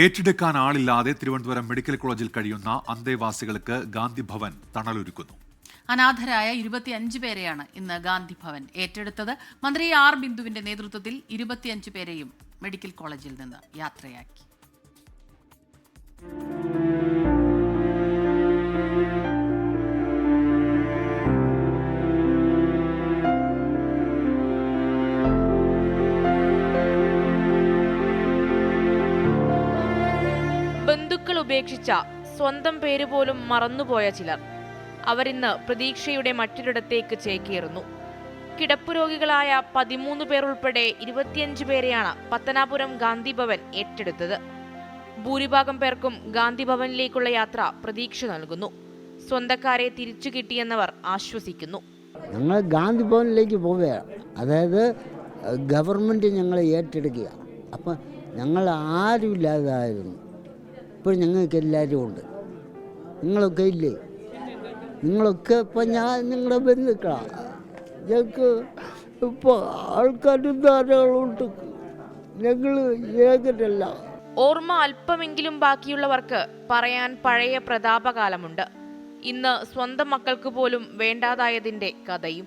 ഏറ്റെടുക്കാൻ ആളില്ലാതെ തിരുവനന്തപുരം മെഡിക്കൽ കോളേജിൽ കഴിയുന്ന അന്തേവാസികൾക്ക് ഗാന്ധി ഭവൻ തണലൊരുക്കുന്നു. അനാഥരായ 25 പേരെയാണ് ഇന്ന് ഗാന്ധി ഭവൻ ഏറ്റെടുത്തത്. മന്ത്രി ആർ ബിന്ദുവിന്റെ നേതൃത്വത്തിൽ 25 പേരെയും മെഡിക്കൽ കോളേജിൽ നിന്ന് യാത്രയാക്കി. ബന്ധുക്കൾ ഉപേക്ഷിച്ച സ്വന്തം പേര് പോലും മറന്നുപോയ ചിലർ അവരിന്ന് പ്രതീക്ഷയുടെ മറ്റൊരിടത്തേക്ക് ചേക്കേറുന്നു. കിടപ്പുരോഗികളായ 13 പേർ ഉൾപ്പെടെ 25 പേരെയാണ് പത്തനാപുരം ഗാന്ധി ഭവൻ ഏറ്റെടുത്തത്. ഭൂരിഭാഗം പേർക്കും ഗാന്ധി ഭവനിലേക്കുള്ള യാത്ര പ്രതീക്ഷ നൽകുന്നു. സ്വന്തക്കാരെ തിരിച്ചു കിട്ടിയെന്നവർ ആശ്വസിക്കുന്നു. ഞങ്ങൾ ഗാന്ധി ഭവനിലേക്ക് പോവുകയാണ്. അതായത് ഗവൺമെൻറ് ഞങ്ങളെ ഏറ്റെടുക്കുക. അപ്പം ഞങ്ങൾ ആരും ഇല്ലാതായിരുന്നു. ഇപ്പോൾ ഞങ്ങൾക്ക് എല്ലാവരും ഉണ്ട്. നിങ്ങളൊക്കെ ഇല്ലേ? നിങ്ങളൊക്കെ ഇപ്പം നിങ്ങളുടെ ബന്ധുക്കളാണ്. ഞങ്ങൾക്ക് ഇപ്പോൾ ആൾക്കാരും ധാരാളമുണ്ട്. ഞങ്ങൾ ഏകരല്ല. ഓർമ്മ അല്പമെങ്കിലും ബാക്കിയുള്ളവർക്ക് പറയാൻ പഴയ പ്രതാപകാലമുണ്ട്. ഇന്ന് സ്വന്തം മക്കൾക്ക് പോലും വേണ്ടാതായതിൻ്റെ കഥയും.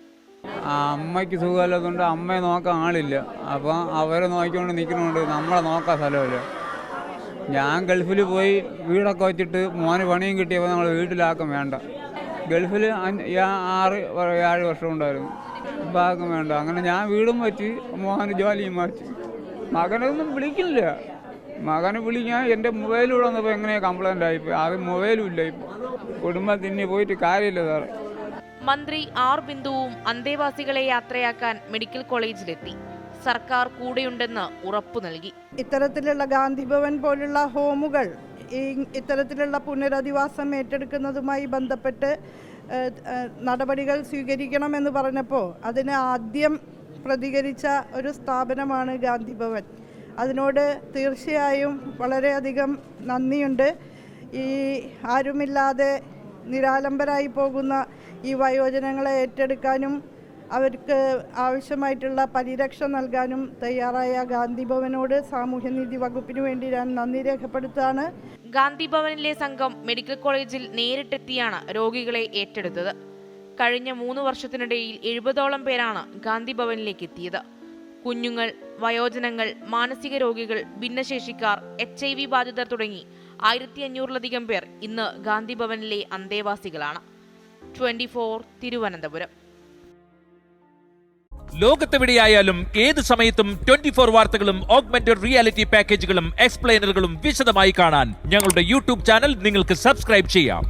അമ്മയ്ക്ക് സുഖമില്ലാത്തതുകൊണ്ട് അമ്മയെ നോക്കാൻ ആളില്ല. അപ്പം അവരെ നോക്കിക്കൊണ്ട് നിൽക്കുന്നുണ്ട്. നമ്മളെ നോക്കാൻ സ്ഥലമില്ല. ഞാൻ ഗൾഫിൽ പോയി വീടൊക്കെ വെച്ചിട്ട് മോന് പണിയും കിട്ടിയപ്പോൾ നമ്മൾ വീട്ടിലാക്കം വേണ്ട. ഗൾഫിൽ 6-7 വർഷം ഉണ്ടായിരുന്നു. ഇപ്പം ആക്കം വേണ്ട. അങ്ങനെ ഞാൻ വീടും വെച്ച് മോന് ജോലിയും മാറ്റി. മകനൊന്നും വിളിക്കില്ല. മകനെ വിളിക്കാൻ എൻ്റെ മൊബൈലിലൂടെ വന്നപ്പോൾ എങ്ങനെയാണ് കംപ്ലൈൻ്റ് ആയിപ്പോയി. അത് മൊബൈലും ഇല്ല. ഇപ്പോൾ കുടുംബത്തിന് പോയിട്ട് കാര്യമില്ല സാറേ. മന്ത്രി ആർ ബിന്ദുവും അന്തേവാസികളെ യാത്രയാക്കാൻ മെഡിക്കൽ കോളേജിലെത്തി. സർക്കാർ കൂടെയുണ്ടെന്ന് ഉറപ്പു നൽകി. ഇത്തരത്തിലുള്ള ഗാന്ധി ഭവൻ പോലുള്ള ഹോമുകൾ ഇത്തരത്തിലുള്ള പുനരധിവാസം ഏറ്റെടുക്കുന്നതുമായി ബന്ധപ്പെട്ട് നടപടികൾ സ്വീകരിക്കണമെന്ന് പറഞ്ഞപ്പോൾ അതിന് ആദ്യം പ്രതികരിച്ച ഒരു സ്ഥാപനമാണ് ഗാന്ധി ഭവൻ. അതിനോട് തീർച്ചയായും വളരെയധികം നന്ദിയുണ്ട്. ഈ ആരുമില്ലാതെ നിരാലംബരായി പോകുന്ന ഈ വയോജനങ്ങളെ ഏറ്റെടുക്കാനും അവർക്ക് ആവശ്യമായിട്ടുള്ള പരിരക്ഷ നൽകാനും തയ്യാറായ ഗാന്ധി ഭവനോട് സാമൂഹ്യനീതി വകുപ്പിന് വേണ്ടി ഞാൻ നന്ദി രേഖപ്പെടുത്തുകയാണ്. ഗാന്ധി ഭവനിലെ സംഘം മെഡിക്കൽ കോളേജിൽ നേരിട്ടെത്തിയാണ് രോഗികളെ ഏറ്റെടുത്തത്. കഴിഞ്ഞ 3 വർഷത്തിനിടയിൽ 70ഓളം പേരാണ് ഗാന്ധി ഭവനിലേക്ക് എത്തിയത്. കുഞ്ഞുങ്ങൾ, വയോജനങ്ങൾ, മാനസിക രോഗികൾ, ഭിന്നശേഷിക്കാർ, HIV ബാധിതർ തുടങ്ങി 1500-ലധികം പേർ ഇന്ന് ഗാന്ധി ഭവനിലെ അന്തേവാസികളാണ്. 24 തിരുവനന്തപുരം. ലോകത്തെവിടെയായാലും ഏത് സമയത്തും 24 വാർത്തകളും ഓഗ്മെന്റഡ് റിയാലിറ്റി പാക്കേജുകളും എക്സ്പ്ലെയിനറുകളും വിശദമായി കാണാൻ ഞങ്ങളുടെ യൂട്യൂബ് ചാനൽ നിങ്ങൾക്ക് സബ്സ്ക്രൈബ് ചെയ്യാം.